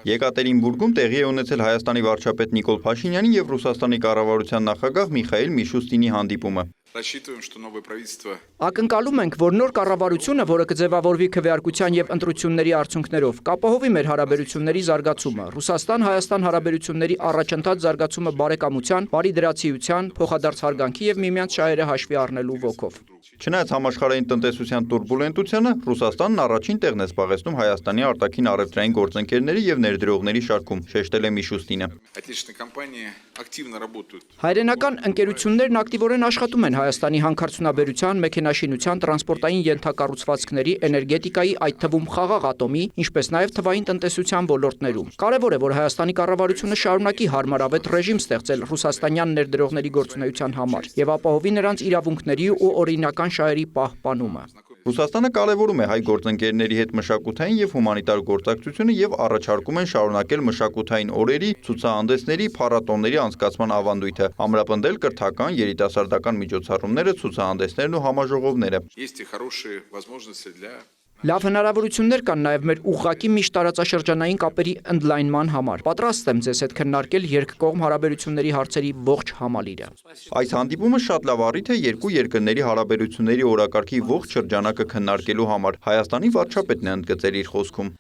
Եկատերինբուրգում տեղի է ունեցել Հայաստանի վարչապետ Նիկոլ Փաշինյանի և Ռուսաստանի կառավարության նախագահ Միխայիլ Միշուստինի հանդիպումը։ Ակնկալում ենք, որ նոր կառավարությունը, որը կձևավորվի քվեարկության և ընտրությունների արդյունքներով, կապահովի մեր հարաբերությունների զարգացումը, Ռուսաստան-Հայաստան հարաբերությունների առաջընթաց զարգացումը բարեկամության, բարիդրացիության, փոխադարձ հարգանքի և միմյանց շահերը հաշվի առնելու ոգով։ Չնայած համաշխարհային տնտեսության տուրբուլենտությանը, Ռուսաստանն առաջին տեղն է զբաղեցնում Հայաստանի արտաքին առևտրային գործընկերների և ներդրողների շարքում, շեշտել է Միշուստինը։ Հայրենական ընկերություններն ակտիվորեն աշխատում են Հայաստանի հանքարդյունաբերության, մեքենաշինության, տրանսպորտային ենթակառուցվածքների, էներգետիկայի, այդ թվում խաղաղ ատոմի, ինչպես նաև թվային տնտեսության ոլորտներում։ Կարևոր է, որ Հայաստանի կառավարությունը շարունակի հարմարավետ ռեժիմ ստեղծել ռուսաստանյան ներդրողների գործունեության համար և ապահովի նրանց իրավունքների ու օրինական շահերի պահպանումը։ Ռուսաստանը կարևորում է հայ գործընկերների հետ մշակութային և հումանիտար գործակցությունը և առաջարկում են շարունակել մշակութային օրերի, ցուցահանդեսների, փառատոների անցկացման ավանդույթը, ամրապնդել կրթական, երիտասարդական միջոցառումները, ցուցահանդեսներն ու համաժողովները։ Լավ հնարավորություններ կան նաև մեր ուղղակի միջտարածաշրջանային կապերի ընդլայնման համար։ Պատրաստ եմ ձեզ հետ քննարկել երկկողմ հարաբերությունների հարցերի ողջ համալիրը։ Այս հանդիպումը շատ լավ առիթ է երկու երկրների հարաբերությունների օրակարգի ողջ շրջանակը քննարկելու համար, Հայաստանի վարչապետն է ընդգծել իր խոսքում։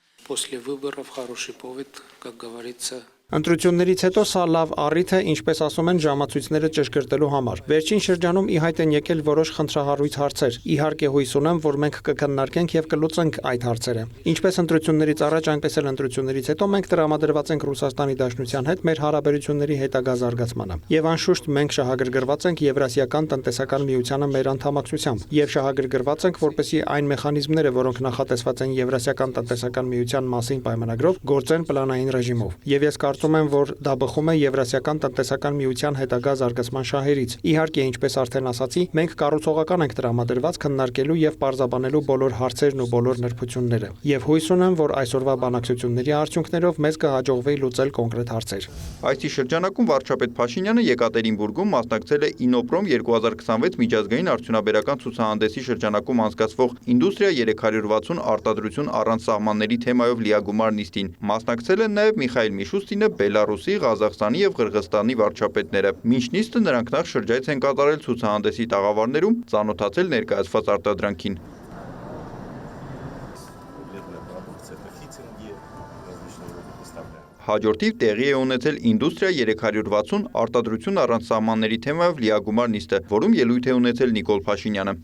Ընտրություններից հետո սա լավ առիթ է, ինչպես ասում են, ժամացույցները ճշգրտելու համար։ Վերջին շրջանում ի հայտ են եկել որոշ խնդրահարույց հարցեր։ Իհարկե հույս ունեմ, որ մենք կքննարկենք և կլուծենք այդ հարցերը։ Ինչպես ընտրություններից առաջ, այնպես էլ ընտրություններից հետո մենք տրամադրված ենք Ռուսաստանի Դաշնության հետ մեր հարաբերությունների հետագա զարգացմանը։ Եվ անշուշտ մենք շահագրգռված ենք Եվրասիական տնտեսական միությանը մեր անդամակցությամբ և շահագրգռված ենք, որպեսզի այն մեխանիզմները, որոնք նախատեսված են Եվրասիական տնտեսական միության մասին պայմանագրով, գործեն պլանային ռեժիմով։ Եվ ես կարծում եմ, որ դա բխում է Եվրասիական տնտեսական միության հետագա զարգացման շահերից։ Իհարկե, ինչպես արդեն ասացի, մենք կառուցողական ենք տրամադրված քննարկելու և պարզաբանելու բոլոր հարցերն ու բոլոր նրբությունները։ Եվ հույս ունեմ, որ այսօրվա բանակցությունների արդյունքներով մեզ կհաջողվի լուծել կոնկրետ հարցեր։ Այսի շրջանակում վարչապետ Փաշինյանը Եկատերինբուրգում մասնակցել է Ինոպրոմ 2026 միջազգային արդյունաբերական ցուցահանդեսի շրջանակում անցկացվող Ինդուստրիա 360 արտադրություն առանց սահմանների թեմայով լիագումար նիստին։ Մասնակցել են նաև Միխայիլ Միշուստինը, Բելարուսի, Ղազախստանի և Қырғызստանի վարչապետները։ Մինչ նիստը նրանք նախ շրջայց են կատարել ցուցահանդեսի տաղավարներում, ծանոթացել ներկայացված արտադրանքին։ Հաջորդիվ տեղի է ունեցել Ինդուստրիա 360 արտադրություն առանց սահմանների թեմայով լիագումար նիստը, որում ելույթ է ունեցել Նիկոլ Փաշինյանը։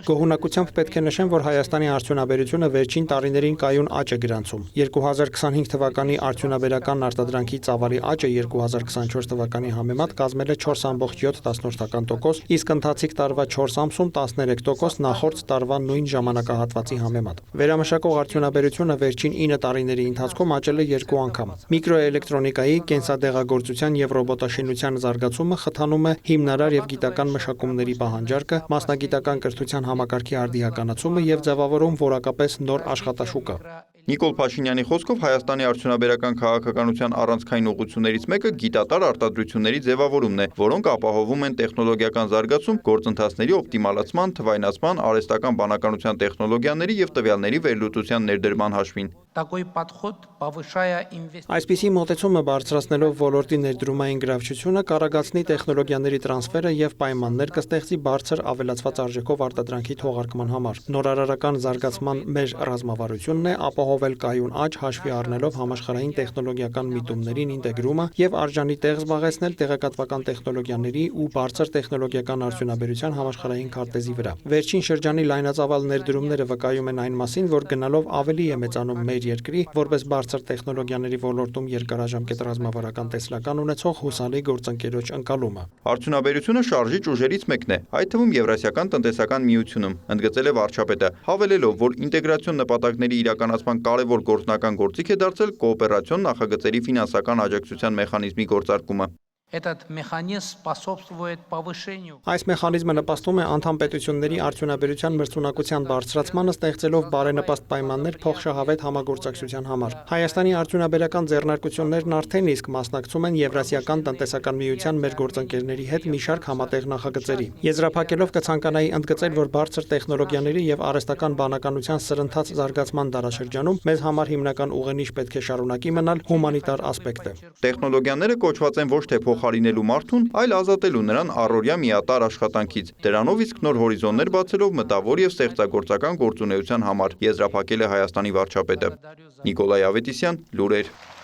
Գոհունակությամբ պետք է նշեմ, որ Հայաստանի արդյունաբերությունը վերջին տարիներին կայուն աճ է գրանցում։ 2025 թվականի արդյունաբերական արտադրանքի ծավալի աճը 2024 թվականի համեմատ կազմել է 4,7%, իսկ ընթացիկ տարվա 4 ամսում 13% նախորդ տարվա նույն ժամանակահատվածի համեմատ։ Վերամշակող արդյունաբերությունը վերջին 9 տարիների ընթացքում աճել է 2 անգամ։ Միկրոէլեկտրոնիկայի, կենսադեղագործության և ռոբոտաշինության զարգացումը խթանում է հիմնարար և գիտական մշակումների պահանջարկը, մասնագիտական կրթության համակարգի արդիականացումը և ձևավորում որակապես նոր աշխատաշուկա։ Նիկոլ Փաշինյանի խոսքով Հայաստանի արդյունաբերական քաղաքականության առանցքային ուղղություններից մեկը գիտատար արտադրությունների ձևավորումն է, որոնք ապահովում են տեխնոլոգիական զարգացում, գործընթացների օպտիմալացման, թվայնացման, արհեստական բանականության տեխնոլոգիաների և տվյալների վերլուծության ներդրման հաշվին։ Այսպիսի մոտեցումը բարձրացնելով ոլորտի ներդրումային գրավչությունը կառագացնի տեխնոլոգիաների տրանսֆերը և պայմաններ կստեղծի բարձր ավելացված արժեքով արտադրանքի թողարկման համար։ Նորարարական զարգացման մեր ռազմավարությունն է ապահովել կայուն աճ հաշվի առնելով համաշխարհային տեխնոլոգիական միտումներին ինտեգրումը և արժանի տեղ զբաղեցնել տեղեկատվական տեխնոլոգիաների ու բարձր տեխնոլոգիական արդյունաբերության համաշխարհային քարտեզի վրա։ Վերջին շրջանի լայնածավալ ներդրումները վկայում են այն մասին, որ գնալով ավելի է մեծանում մեր երկրի որպես բարձր տեխնոլոգիաների ոլորտում երկարաժամկետ ռազմավարական տեսլական ունեցող հուսալի գործընկերոջ ընկալումը։ Արդյունաբերությունը շարժիչ ուժերից մեկն է, այդ թվում Եվրասիական տնտեսական միությունում, ընդգծել է վարչապետը, հավելելով, որ ինտեգրացիոն նպատակների իրականացման կարևոր գործնական գործիք է դարձել կոոպերացիոն նախագծերի ֆինանսական աջակցության մեխանիզմի գործարկումը։ Этот механизм способствует повышению. Այս մեխանիզմը նպաստում է անդամ պետությունների արդյունաբերության մրցունակության բարձրացմանը, ստեղծելով բարենպաստ պայմաններ փոխշահավետ համագործակցության համար։ Հայաստանի արդյունաբերական ձեռնարկություններն արդեն իսկ մասնակցում են Եվրասիական տնտեսական միության մեր գործընկերների հետ մի շարք համատեղ նախագծերի։ Եզրափակելով կցանկանայի ընդգծել, որ բարձր տեխնոլոգիաների եւ արհեստական բանականության սրընթաց զարգացման դարաշրջանում մեզ համար հիմնական ուղենիշ պետք է շարունակի մնալ հումանիտար ասպեկտը։ Տեխնոլոգիաները կոչված են ոչ թե փոխարինելու մարդուն, այլ ազատելու նրան առօրյա միատարր աշխատանքից։ Դրանով իսկ նոր հորիզոններ բացելով մտավոր եւ ստեղծագործական գործունեության համար, եզրափակել է Հայաստանի վարչապետը։ Նիկոլայ Ավետիսյան, լուրեր։